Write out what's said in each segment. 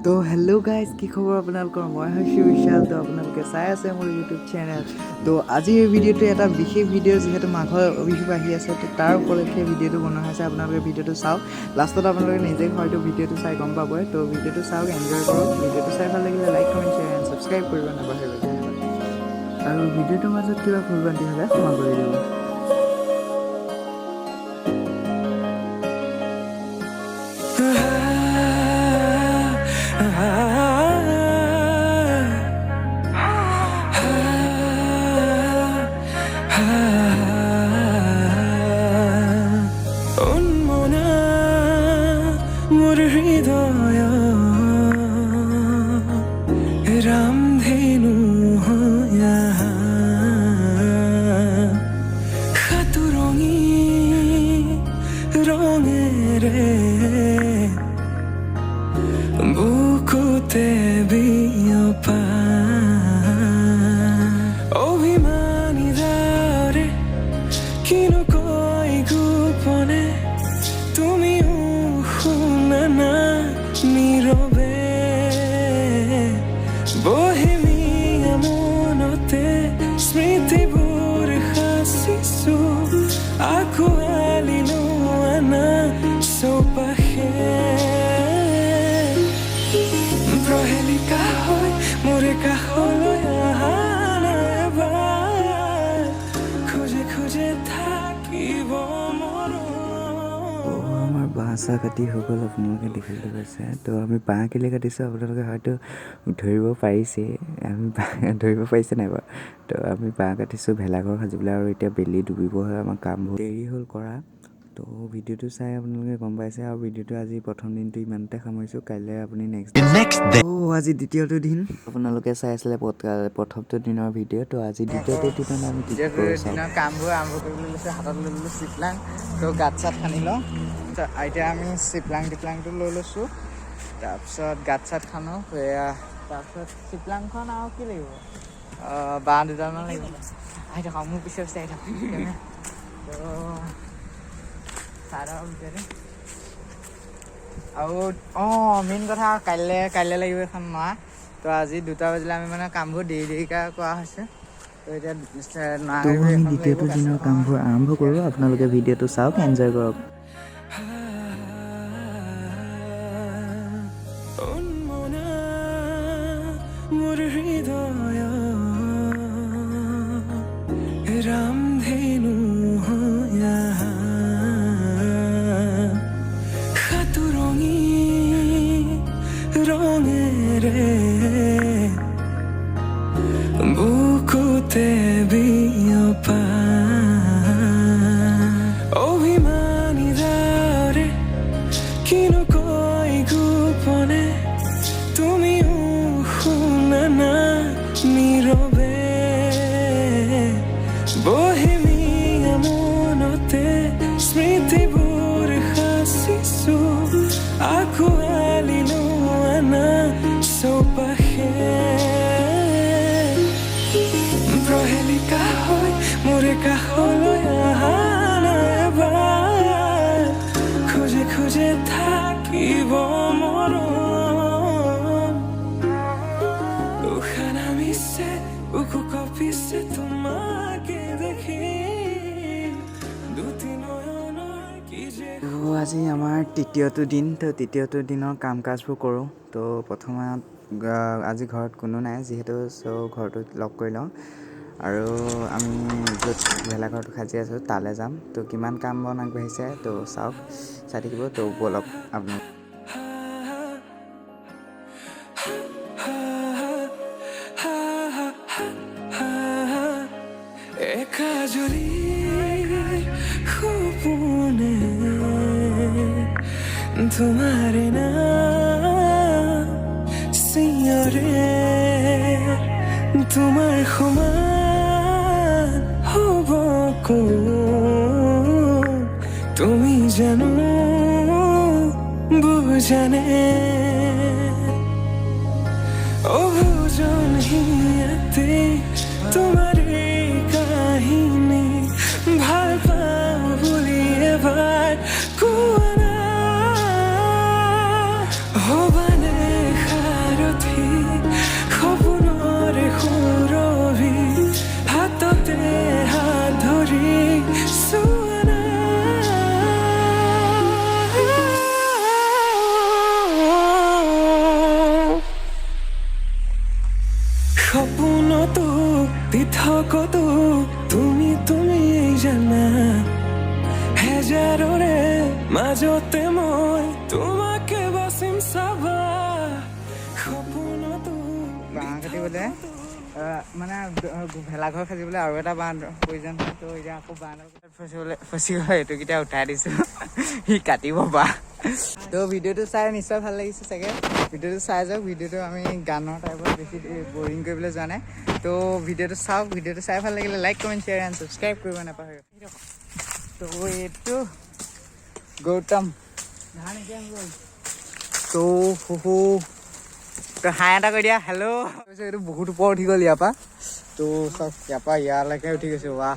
তো hello' guys, কি খবৰ আপোনালোকৰ? মই হৈছোঁ বিশাল। তো আপোনালোকে চাই আছে মোৰ ইউটিউব চেনেল। তো আজি এই ভিডিঅ'টো এটা বিশেষ ভিডিঅ', যিহেতু মাঘৰ বিহু আহি আছে। তো তাৰ উপলক্ষে ভিডিঅ'টো বনোৱা হৈছে। আপোনালোকে ভিডিঅ'টো চাওক, লাষ্টত আপোনালোকে নিজে হয়তো ভিডিঅ'টো চাই গম পাবই। তো ভিডিঅ'টো চাওক, এনজয় কৰক। ভিডিঅ'টো চাই ভাল লাগিলে like, comment, share and subscribe কৰিব নাপাহৰিব। ধন্যবাদ। আৰু ভিডিঅ'টোৰ মাজত কিবা ভুল ভ্ৰান্তি হ'লে ক্ষমা কৰি দিব। ৰামধেনু হয়া খাতু ৰঙি ৰঙেৰে বুকুতে বিয়পা অভিমানী দাৰে কিনো কই গোপনে তুমিও শুনা না নীৰবে বহেমিয়া মনতে স্মৃতিবোৰ সাঁচিছো আঁকোৱালি লোৱানা চৌপাশে প্ৰহেলিকা হৈ মোৰে কাষলৈ অহা এবাৰ খোজে খোজে থাকিব আমাৰ বাঁহ চাহ কাটি হৈ গ'ল, আপোনালোকে দেখিবলৈ পাইছে। তো আমি বাঁহ কেলৈ কাটিছোঁ আপোনালোকে হয়তো ধৰিব পাৰিছে। আমি ধৰিব পাৰিছে নাই বাৰু? তো আমি বাঁহ কাটিছোঁ ভেলাঘৰ সাজিবলৈ, আৰু এতিয়া বেলি ডুবিব হয়। আমাৰ কামবোৰ দেৰি হ'ল কৰা। তো ভিডিঅ'টো চাই আপোনালোকে গম পাইছে। আৰু ভিডিঅ'টো আজি প্ৰথম দিনটো ইমানতে সামৰিছোঁ। কাইলৈ আপুনি নেক্সট আজি দ্বিতীয়টো দিন আপোনালোকে চাই আছিলে প্ৰথমটো দিনৰ ভিডিঅ'। তো আজি দ্বিতীয়টো দিনত আমি দিনৰ কামবোৰ আৰম্ভ কৰিবলৈ লৈছোঁ। হাতত লৈ ল'লোঁ চিপলাং। তো গাঁত চাত খানি লওঁ। এতিয়া আমি চিপলাংটো লৈ লৈছোঁ। তাৰপিছত গাঁত চাত খানো। তাৰপিছত চিপলাংখন আৰু কি লাগিব? বাঁহ দুডালমান লাগিব। আহি থাকক মোৰ পিছে পিছে আহি থাকক। তো চাই থাকক ভিতৰতে। আৰু মেইন কথা, কাইলৈ লাগিব এখন মা। তো আজি 2টা বাজিলে আমি মানে কামবোৰ দেৰিকৈ কৰা হৈছে। তো এতিয়া আমি দ্বিতীয়টো দিনৰ কামবোৰ আৰম্ভ কৰোঁ। আপোনালোকে ভিডিঅ'টো চাওক, এনজয় কৰক। মোৰ হৃদয় ৰামধেনু হয়া খাতু ৰঙি ৰঙেৰে বুকুতে বিয়পা অভিমানী দাৰে কিনো কই গোপনে তুমিও শুনা না নীৰৱে বহেমিয়া মনতে স্মৃতিবোৰ সাঁচিছো আঁকোৱালি লোৱানা চৌপাশে প্ৰহেলিকা হৈ মোৰে কাষলৈ অহা এবাৰ খোজে খোজে থাকিব মৰম উশাহ নামিছে বুকু কঁপিছে তোমাকে দেখি দুটি নয়নৰ কি যে আজি আমাৰ তৃতীয়টো দিন। তো তৃতীয়টো দিনৰ কাম কাজবোৰ কৰোঁ। তো প্ৰথমত আজি ঘৰত কোনো নাই যিহেতু, ঘৰটো লক কৰি লওঁ। আৰু আমি য'ত ভেলাঘৰটো সাজি আছোঁ তালৈ যাম। তো কিমান কাম বন আগবাঢ়িছে তো চাওক, চাই থাকিব। তো ব'লক আপোনালোক। একাজলি সপোনে তোমার নাম সিঁয়ৰে তোমাৰ সমান হ'ব কোন তুমি জানো বুজানে অভুজন হিয়াতে তোমাৰ কাহিনী ভাল পাওঁ বুলি এবাৰ কোৱা না হ'বানে কত তুমি তুমি জানা হেজাৰৰে মাজতে মই তোমাকে বাচিম চাবা সপোনতো বাঁহ কাটিবলৈ মানে ভেলাঘৰ সাজিবলৈ আৰু এটা বাঁহ প্ৰয়োজন হয় তো এতিয়া আকৌ বাঁহৰ ফচি গ'ল এইটোকেইটা উঠাই দিছোঁ সি কাটিব বাঁহ তো ভিডিঅ'টো চাই নিশ্চয় ভাল লাগিছে চাগে ভিডিঅ'টো চাই যাওক ভিডিঅ'টো আমি গানৰ টাইপত বেছি বৰিং কৰিবলৈ যোৱা নাই তো ভিডিঅ'টো চাওক ভিডিঅ'টো চাই ভাল লাগিলে like comment share and subscribe কৰিব নাপাহৰিব তো এইটো গৌতম তো তো হাই এটা কৰি দিয়া হেল্ল' এইটো বহুত ওপৰত উঠি গ'ল ইয়াৰ পৰা তো চব ইয়াৰ পৰা ইয়ালৈকে উঠি গৈছে বাহ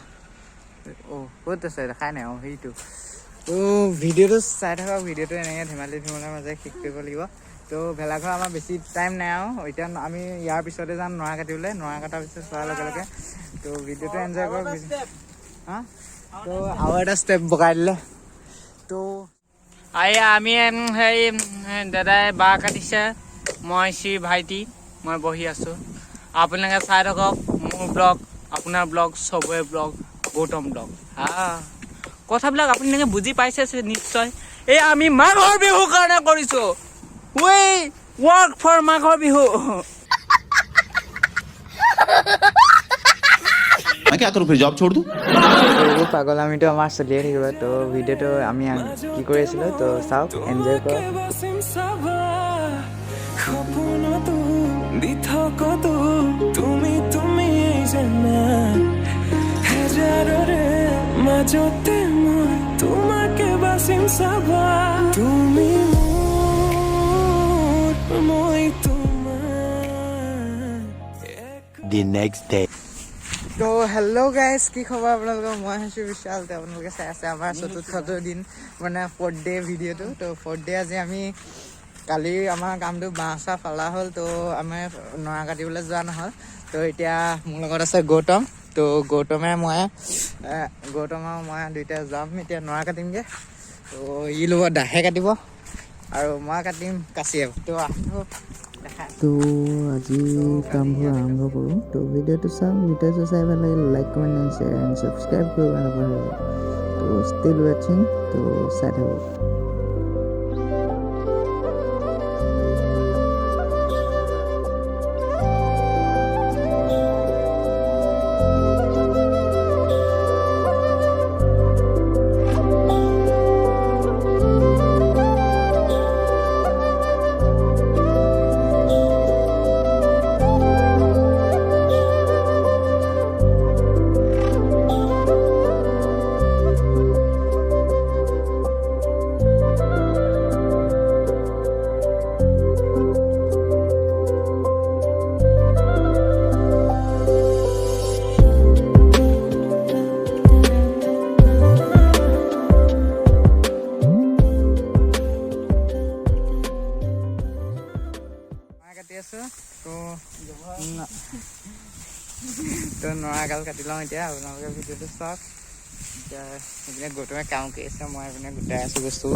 ক'ত আছে দেখাই নাই সেইটো তো ভিডিঅ'টো চাই থকা ভিডিঅ'টো এনেকৈ ধেমালিৰ মাজে শেষ কৰিব লাগিব তো ভেলাঘৰ আমাৰ বেছি টাইম নাই আৰু এতিয়া আমি ইয়াৰ পিছতে যাম নৰা কাটিবলৈ নৰা কটাৰ পিছত চোৱাৰ লগে লগে তো ভিডিঅ'টো এনজয় কৰক হা তো আৰু এটা ষ্টেপ বগাই দিলে তো আমি সেই দাদাই বাঁহ কাটিছে মই শ্ৰী ভাইটি মই বহি আছোঁ আপোনালোকে চাই থাকক মোৰ ব্লগ আপোনাৰ ব্লগ চবৰে ব্লগ গৌতম ব্লগ কথাবিলাক আপোনালোকে বুজি পাইছে নিশ্চয় এই আমি মাঘৰ বিহুৰ কাৰণে কৰিছোঁ উই ৱৰ্ক ফৰ মাঘৰ বিহু मैं क्या करूँ फिर जॉब छोड़ दूँ এইবোৰ পাগলামিটো আমাৰ চলিয়ে থাকিব তো ভিডিঅ'টো আমি কি কৰি আছিলোঁ তো চাওক এনজয় কৰক বাচিম চাবা সপোনতো দি কত তুমি তুমি জানা হেজাৰৰে মাজতে মই তোমাকে বাচিম চাবা তুমি মোৰ মই তোমাৰ The next day তো হেল্ল' গাইজ কি খবৰ আপোনালোকৰ মই হৈছোঁ বিশাল তো আপোনালোকে চাই আছে আমাৰ চতুৰ্থটো দিন মানে 4th ডে ভিডিঅ'টো তো 4th ডে আজি আমি কালি আমাৰ কামটো বাঁহ চাহ ফালা হ'ল তো আমি নৰা কাটিবলৈ যোৱা নহ'ল তো এতিয়া মোৰ লগত আছে গৌতম তো গৌতম আৰু মই দুইটা যাম এতিয়া নৰা কাটিমগৈ তো ই ল'ব দাহে কাটিব আৰু মই কাটিম কাচিয়ে তো আহিব তো আজি কামবোৰ আৰম্ভ কৰোঁ তো ভিডিঅ'টো চাওঁ ভিডিঅ'টো চাই ভাল লাগিলে like comment and share and subscribe কৰিব নাপাহৰিব তো ষ্টিল ৱাচিং তো চাই থাকক তো নৰাগাল কাটি লওঁ এতিয়া আপোনালোকে ভিডিঅ'টো চাওক এতিয়া এইপিনে গৌতমে কাম কৰি আছে মই এইপিনে গোটাই আছোঁ বস্তু